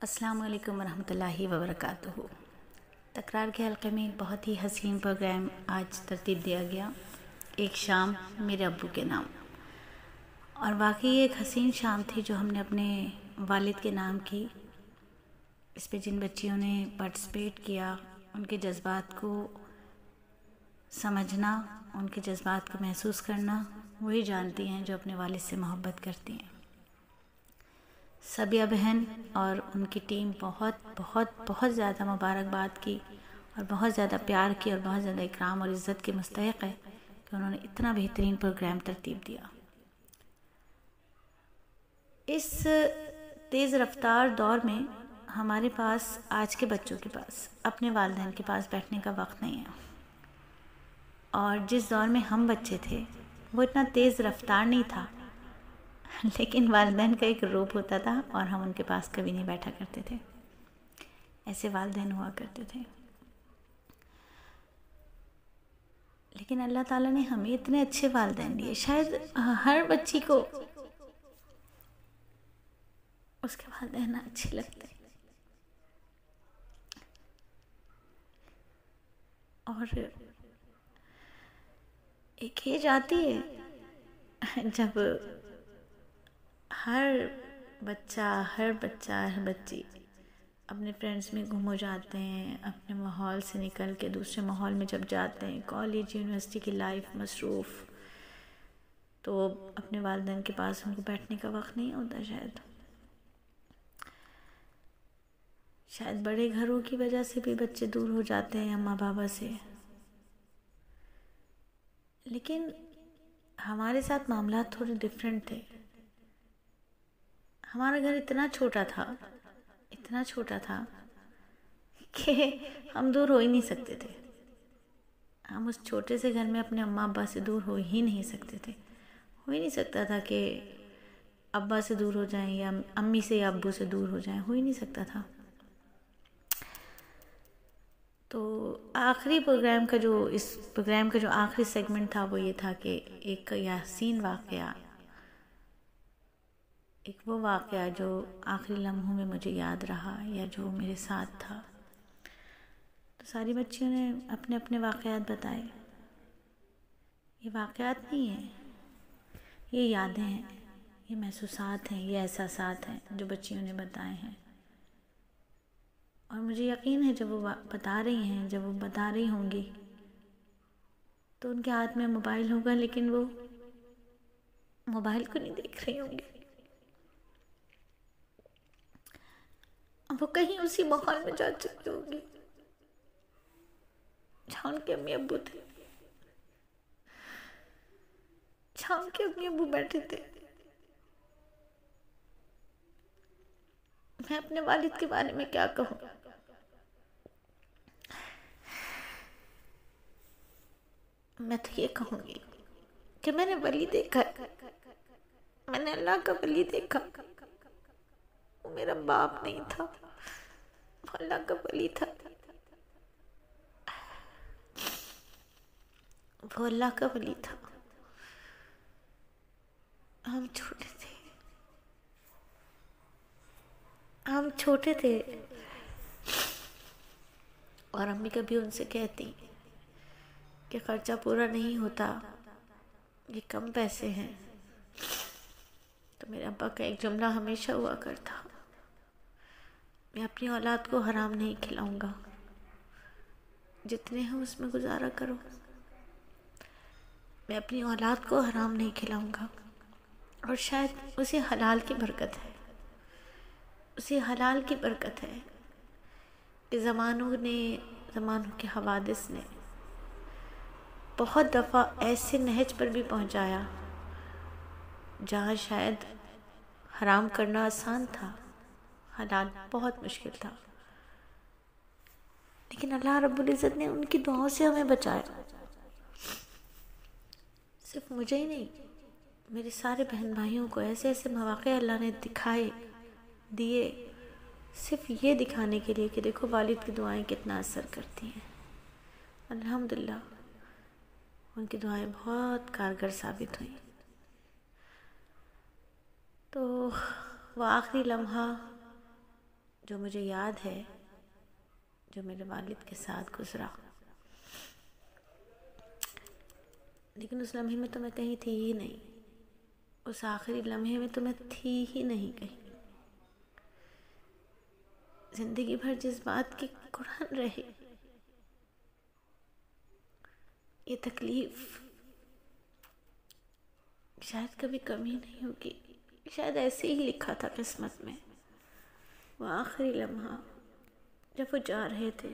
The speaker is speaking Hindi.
अस्सलाम वालेकुम वरहमतुल्लाहि वबरकातुहू। तकरार के हल्के में एक बहुत ही हसीन प्रोग्राम आज तरतीब दिया गया, एक शाम मेरे अब्बू के नाम। और वाकई एक हसीन शाम थी जो हमने अपने वालिद के नाम की। इस पे जिन बच्चियों ने पार्टिसिपेट किया, उनके जज्बात को समझना, उनके जज्बात को महसूस करना, वही जानती हैं जो अपने वालिद से मोहब्बत करती हैं। सबिया बहन और उनकी टीम बहुत बहुत बहुत ज़्यादा मुबारकबाद की और बहुत ज़्यादा प्यार की और बहुत ज़्यादा इकराम और इज़्ज़त के मुस्तहिक़ है कि उन्होंने इतना बेहतरीन प्रोग्राम तरतीब दिया। इस तेज़ रफ्तार दौर में हमारे पास, आज के बच्चों के पास, अपने वालिदैन के पास बैठने का वक्त नहीं है। और जिस दौर में हम बच्चे थे वो इतना तेज़ रफ्तार नहीं था, लेकिन वालिदैन का एक रूप होता था और हम उनके पास कभी नहीं बैठा करते थे। ऐसे वालिदैन हुआ करते थे। लेकिन अल्लाह ताला ने हमें इतने अच्छे वालिदैन दिए। शायद हर बच्ची को उसके वालिदैन अच्छे लगते हैं। और एक एज आती है जब हर बच्चा, हर बच्ची अपने फ्रेंड्स में गुम हो जाते हैं। अपने माहौल से निकल के दूसरे माहौल में जब जाते हैं, कॉलेज यूनिवर्सिटी की लाइफ मसरूफ़, तो अपने वालिदैन के पास उनको बैठने का वक्त नहीं होता। शायद बड़े घरों की वजह से भी बच्चे दूर हो जाते हैं अम्मा बाबा से। लेकिन हमारे साथ मामला थोड़े डिफरेंट थे। हमारा घर इतना छोटा था कि हम दूर हो ही नहीं सकते थे। हम उस छोटे से घर में अपने अम्मा अब्बा से दूर हो ही नहीं सकते थे। हो ही नहीं सकता था कि अब्बा से दूर हो जाएं या अम्मी से या अब्बू से दूर हो जाएं, हो ही नहीं सकता था। तो इस प्रोग्राम का जो आखिरी सेगमेंट था वो ये था कि एक यासीन वाक़या, एक वो वाक़या जो आखिरी लम्हों में मुझे याद रहा या जो मेरे साथ था। तो सारी बच्चियों ने अपने अपने वाक़यात बताए। ये वाक़यात नहीं हैं, ये यादें हैं, ये महसूसात हैं, ये एहसासात हैं जो बच्चियों ने बताए हैं। और मुझे यकीन है जब वो बता रही होंगी तो उनके हाथ में मोबाइल होगा, लेकिन वो मोबाइल को नहीं देख रही होंगी। वो कहीं उसी माहौल में जा चुकी होंगी जहाँ उनके अम्मी अब्बू थे, जहाँ उनके अम्मी अब्बू बैठे थे। मैं अपने वालिद के बारे में क्या कहूँ। मैं तो ये कहूँगी कि मैंने वली देखा, मैंने अल्लाह का वली देखा। वो मेरा बाप नहीं था, वो अल्लाह का वली था। वो अल्लाह का वली था। हम छोटे थे और अम्मी कभी उनसे कहती कि खर्चा पूरा नहीं होता, ये कम पैसे हैं। तो मेरे अब्बा का एक जुमला हमेशा हुआ करता, मैं अपनी औलाद को हराम नहीं खिलाऊंगा, जितने हैं उसमें गुजारा करो। मैं अपनी औलाद को हराम नहीं खिलाऊंगा। और शायद उसी हलाल की बरकत है कि ज़मानों के हवादिस ने बहुत दफ़ा ऐसे नहज पर भी पहुंचाया जहाँ शायद हराम करना आसान था, हलाल बहुत मुश्किल था। लेकिन अल्लाह रब्बुल इज़्ज़त ने उनकी दुआओं से हमें बचाया। सिर्फ मुझे ही नहीं, मेरे सारे बहन भाइयों को ऐसे ऐसे मौक़े अल्लाह ने दिए, सिर्फ ये दिखाने के लिए कि देखो वालिद की दुआएं कितना असर करती हैं। अल्हम्दुलिल्लाह उनकी दुआएं बहुत कारगर साबित हुई। तो वो आखिरी लम्हा जो मुझे याद है, जो मेरे वालिद के साथ गुज़रा। लेकिन उस लम्हे में तो मैं कहीं थी ही नहीं, उस आखिरी लम्हे में तो मैं थी ही नहीं कहीं। ज़िंदगी भर जिस बात की कुरान रहे, ये तकलीफ़ शायद कभी कमी नहीं होगी, शायद ऐसे ही लिखा था किस्मत में। वो आखिरी लम्हा जब वो जा रहे थे,